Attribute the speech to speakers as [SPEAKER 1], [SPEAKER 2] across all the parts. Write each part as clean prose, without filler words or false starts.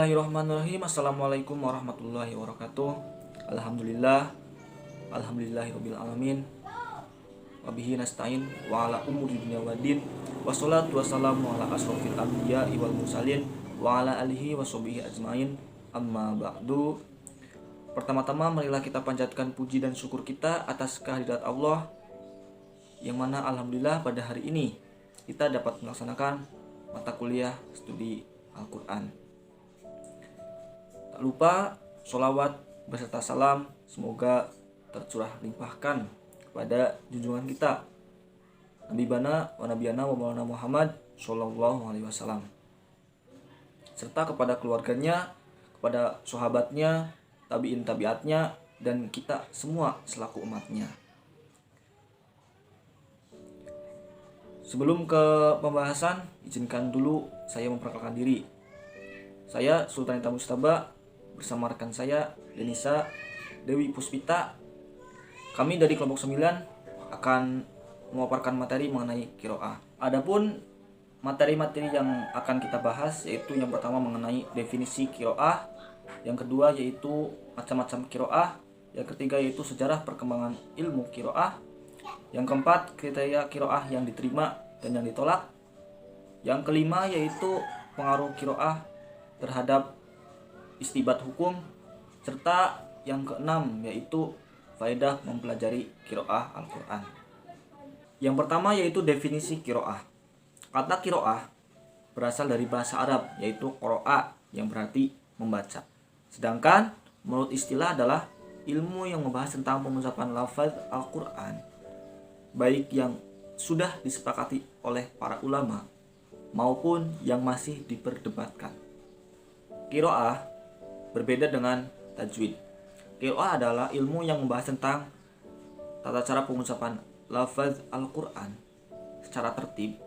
[SPEAKER 1] Bismillahirrahmanirrahim. Assalamualaikum warahmatullahi wabarakatuh. Alhamdulillahirabbil alamin. Wabihi nasta'in wa ala umuri dunya waddin. Wassalatu wassalamu ala asrofil anbiya'i wal mursalin wa ala alihi washabihi ajmain. Amma ba'du. Pertama-tama marilah kita panjatkan puji dan syukur kita atas kehadirat Allah, yang mana alhamdulillah pada hari ini kita dapat melaksanakan mata kuliah studi Al-Quran. Tak lupa sholawat beserta salam semoga tercurah limpahkan kepada junjungan kita Nabi Bana wa Nabiyana wa Maulana Muhammad Sallallahu Alaihi Wasallam, serta kepada keluarganya, kepada sahabatnya, tabiin tabiatnya, dan kita semua selaku umatnya. Sebelum ke pembahasan, izinkan dulu saya memperkenalkan diri. Saya Sultanita Mustaba bersama rekan saya Denisa Dewi Puspita. Kami dari kelompok 9 akan memaparkan materi mengenai qiraah. Adapun materi-materi yang akan kita bahas yaitu yang pertama mengenai definisi qiraah, yang kedua yaitu macam-macam qiraah, yang ketiga yaitu sejarah perkembangan ilmu qiraah, yang keempat kriteria qiraah yang diterima dan yang ditolak, yang kelima yaitu pengaruh qiraah terhadap istibat hukum, serta yang keenam yaitu faedah mempelajari qiraah Al-Quran. Yang pertama yaitu definisi qiraah. Kata qiraah berasal dari bahasa Arab yaitu qara'a yang berarti membaca. Sedangkan menurut istilah adalah ilmu yang membahas tentang pengucapan lafaz Al-Quran, baik yang sudah disepakati oleh para ulama maupun yang masih diperdebatkan. Qiraah berbeda dengan tajwid. Qiraah adalah ilmu yang membahas tentang tata cara pengucapan lafaz Al-Quran secara tertib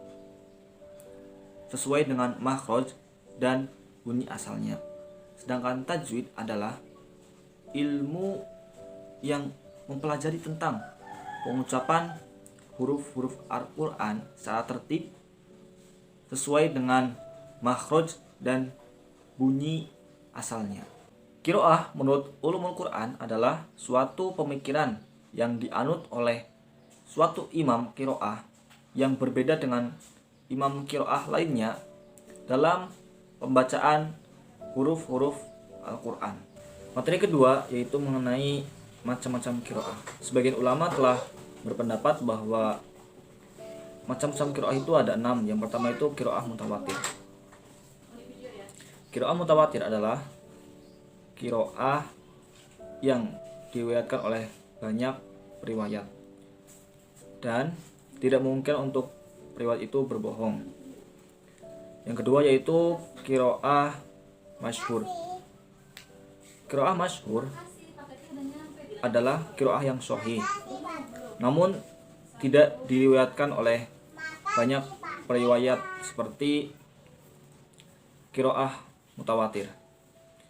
[SPEAKER 1] sesuai dengan makhraj dan bunyi asalnya. Sedangkan tajwid adalah ilmu yang mempelajari tentang pengucapan huruf-huruf Al-Quran secara tertib sesuai dengan makhraj dan bunyi asalnya. Qiraah menurut ulumul Quran adalah suatu pemikiran yang dianut oleh suatu imam qiraah yang berbeda dengan imam qiraah lainnya dalam pembacaan huruf-huruf Al-Quran. Materi kedua yaitu mengenai macam-macam qiraah. Sebagian ulama telah berpendapat bahwa macam-macam qiraah itu ada 6. Yang pertama itu qiraah mutawatir. Qiraah mutawatir adalah qiraah yang diriwayatkan oleh banyak periwayat dan tidak mungkin untuk periwayat itu berbohong. Yang kedua yaitu qiraah masyhur. Qiraah masyhur adalah qiraah yang sahih, namun tidak diriwayatkan oleh banyak periwayat seperti qiraah mutawatir.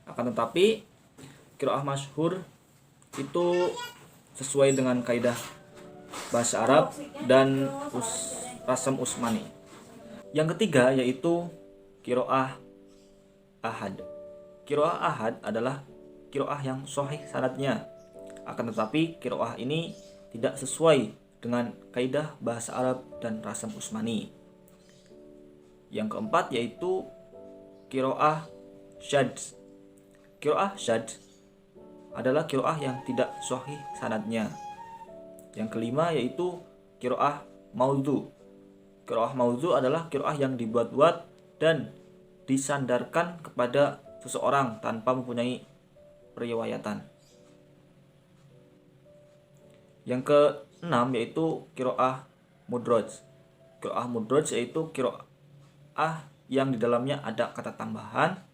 [SPEAKER 1] Akan tetapi qiraah masyhur itu sesuai dengan kaidah bahasa Arab dan rasam Usmani. Yang ketiga yaitu qiraah ahad. Qiraah ahad adalah qiraah yang sahih sanadnya. Akan tetapi qiraah ini tidak sesuai dengan kaidah bahasa Arab dan rasam Usmani. Yang keempat yaitu qiraah syadz. Qiraah syadz adalah qiraah yang tidak sahih sanadnya. Yang kelima yaitu qiraah maudhu. Qiraah maudhu adalah qiraah yang dibuat-buat dan disandarkan kepada seseorang tanpa mempunyai periwayatan. Yang keenam yaitu qiraah mudraj. Qiraah mudraj yaitu qiraah yang di dalamnya ada kata tambahan,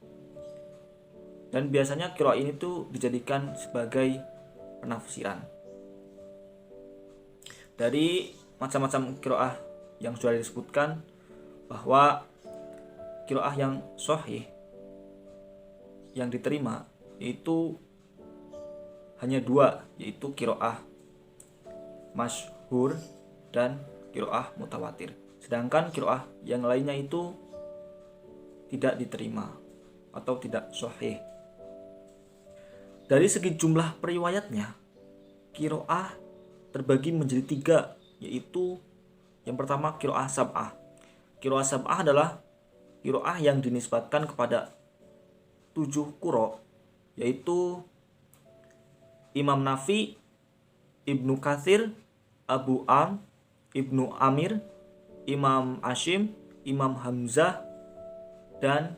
[SPEAKER 1] dan biasanya qiraah ini tuh dijadikan sebagai penafsiran. Dari macam-macam qiraah yang sudah disebutkan, bahwa qiraah yang sahih yang diterima yaitu hanya 2, yaitu qiraah masyhur dan qiraah mutawatir. Sedangkan qiraah yang lainnya itu tidak diterima. atau tidak sahih. Dari segi jumlah periwayatnya, qiraah terbagi menjadi 3, yaitu yang pertama qiraah sab'ah. Qiraah sab'ah adalah qiraah yang dinisbatkan kepada 7 qurra, yaitu Imam Nafi, Ibnu Katsir, Abu Am, Ibnu Amir, Imam Asyim, Imam Hamzah, dan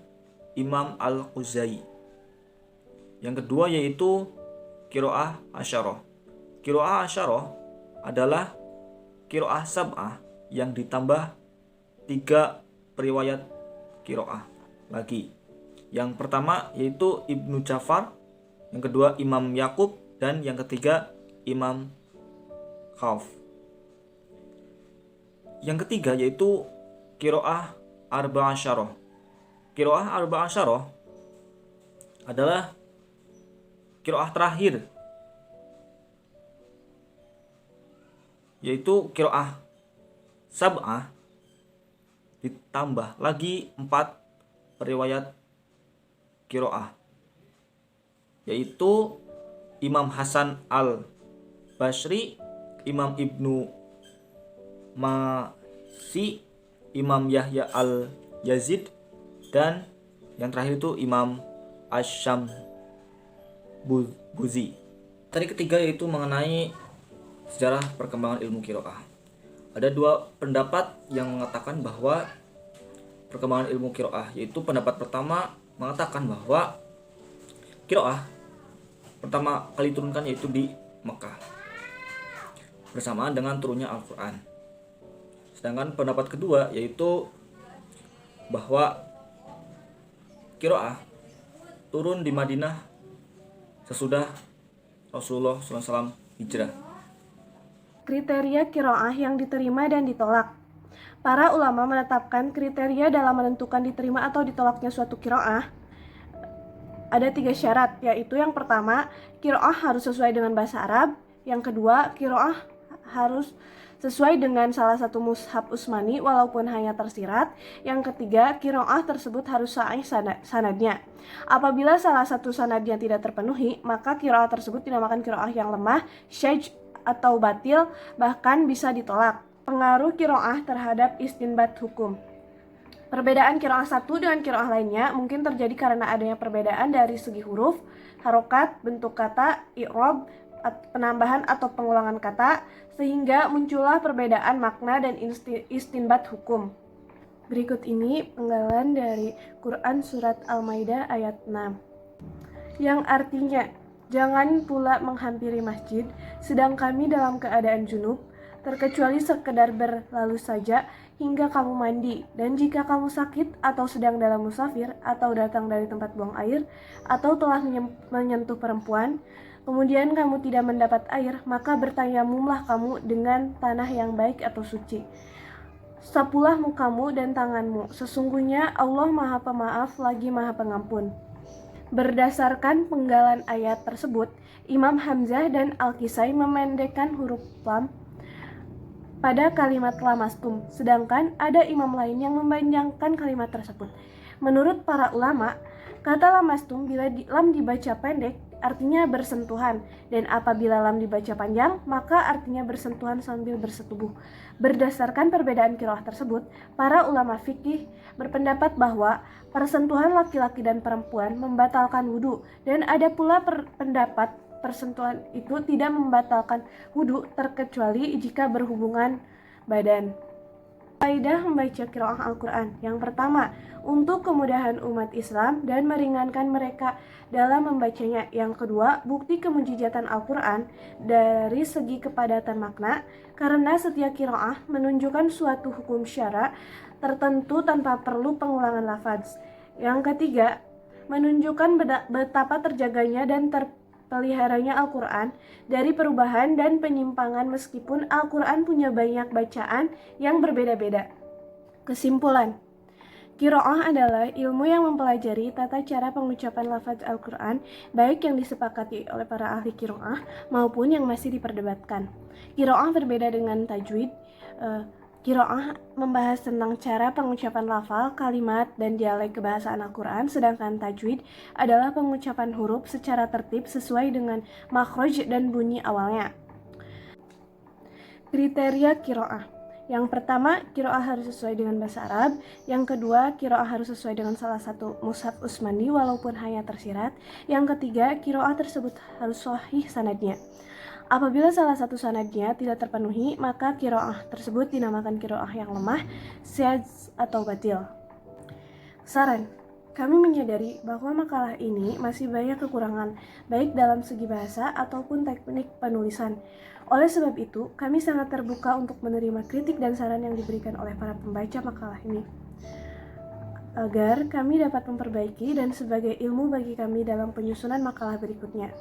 [SPEAKER 1] Imam Al-Khuzai. Yang kedua yaitu qiraah asyarah. Qiraah asyarah adalah qiraah sab'ah yang ditambah 3 periwayat qiraah lagi. Yang pertama yaitu Ibnu Ja'far, yang kedua Imam Yakub, dan yang ketiga Imam Khauf. Yang ketiga yaitu qiraah arba'asyarah. Qiraah arba'asyarah adalah qiraah terakhir, yaitu qiraah sab'ah ditambah lagi 4 periwayat qiraah, yaitu Imam Hasan al-Basri, Imam Ibnu Masi, Imam Yahya al-Yazid, dan yang terakhir itu Imam Buzi. Tadi ketiga yaitu mengenai sejarah perkembangan ilmu qiraah. Ada 2 pendapat yang mengatakan bahwa perkembangan ilmu qiraah, yaitu pendapat pertama mengatakan bahwa qiraah pertama kali turunkan yaitu di Mekah bersamaan dengan turunnya Al-Quran. Sedangkan pendapat kedua yaitu bahwa qiraah turun di Madinah sesudah Rasulullah SAW hijrah.
[SPEAKER 2] Kriteria qiraah yang diterima dan ditolak. Para ulama menetapkan kriteria dalam menentukan diterima atau ditolaknya suatu qiraah. Ada 3 syarat, yaitu yang pertama, qiraah harus sesuai dengan bahasa Arab. Yang kedua, qiraah harus sesuai dengan salah satu mushaf Utsmani walaupun hanya tersirat. Yang ketiga, qiraah tersebut harus sahih sanadnya. Apabila salah satu sanadnya tidak terpenuhi, maka qiraah tersebut dinamakan qiraah yang lemah, syadz atau batil, bahkan bisa ditolak. Pengaruh qiraah terhadap istinbat hukum. Perbedaan qiraah satu dengan qiraah lainnya mungkin terjadi karena adanya perbedaan dari segi huruf, harokat, bentuk kata, i'rab, penambahan atau pengulangan kata, sehingga muncullah perbedaan makna dan istinbat hukum. Berikut ini penggalan dari Quran Surat Al-Maidah ayat 6, yang artinya, jangan pula menghampiri masjid sedang kami dalam keadaan junub, terkecuali sekedar berlalu saja hingga kamu mandi, dan jika kamu sakit atau sedang dalam musafir atau datang dari tempat buang air atau telah menyentuh perempuan, kemudian kamu tidak mendapat air, maka bertayamumlah kamu dengan tanah yang baik atau suci. Sapulah mukamu dan tanganmu, sesungguhnya Allah Maha Pemaaf lagi Maha Pengampun. Berdasarkan penggalan ayat tersebut, Imam Hamzah dan Al-Kisai memendekkan huruf lam pada kalimat lamastum, sedangkan ada imam lain yang memanjangkan kalimat tersebut. Menurut para ulama, kata lamastum bila lam dibaca pendek artinya bersentuhan, dan apabila lam dibaca panjang maka artinya bersentuhan sambil bersetubuh. Berdasarkan perbedaan qiraah tersebut, para ulama fikih berpendapat bahwa persentuhan laki-laki dan perempuan membatalkan wudu, dan ada pula pendapat persentuhan itu tidak membatalkan wudu terkecuali jika berhubungan badan. Kaidah membaca qiraah Al-Quran. Yang pertama, untuk kemudahan umat Islam dan meringankan mereka dalam membacanya. Yang kedua, bukti kemujizatan Al-Quran dari segi kepadatan makna, karena setiap qiraah menunjukkan suatu hukum syara tertentu tanpa perlu pengulangan lafaz. Yang ketiga, menunjukkan betapa terjaganya dan terpeliharanya Al-Quran dari perubahan dan penyimpangan meskipun Al-Quran punya banyak bacaan yang berbeda-beda. Kesimpulan, qiraah adalah ilmu yang mempelajari tata cara pengucapan lafaz Al-Quran, baik yang disepakati oleh para ahli qiraah maupun yang masih diperdebatkan. Qiraah berbeda dengan tajwid. Qiraah membahas tentang cara pengucapan lafal, kalimat, dan dialek kebahasaan Al-Quran, sedangkan tajwid adalah pengucapan huruf secara tertib sesuai dengan makhraj dan bunyi awalnya. Kriteria qiraah. Yang pertama, qiraah harus sesuai dengan bahasa Arab. Yang kedua, qiraah harus sesuai dengan salah satu mushaf Utsmani walaupun hanya tersirat. Yang ketiga, qiraah tersebut harus sahih sanadnya. Apabila salah satu sanadnya tidak terpenuhi, maka qiraah tersebut dinamakan qiraah yang lemah, syadz atau batil. Saran, kami menyadari bahwa makalah ini masih banyak kekurangan, baik dalam segi bahasa ataupun teknik penulisan. Oleh sebab itu, kami sangat terbuka untuk menerima kritik dan saran yang diberikan oleh para pembaca makalah ini, agar kami dapat memperbaiki dan sebagai ilmu bagi kami dalam penyusunan makalah berikutnya.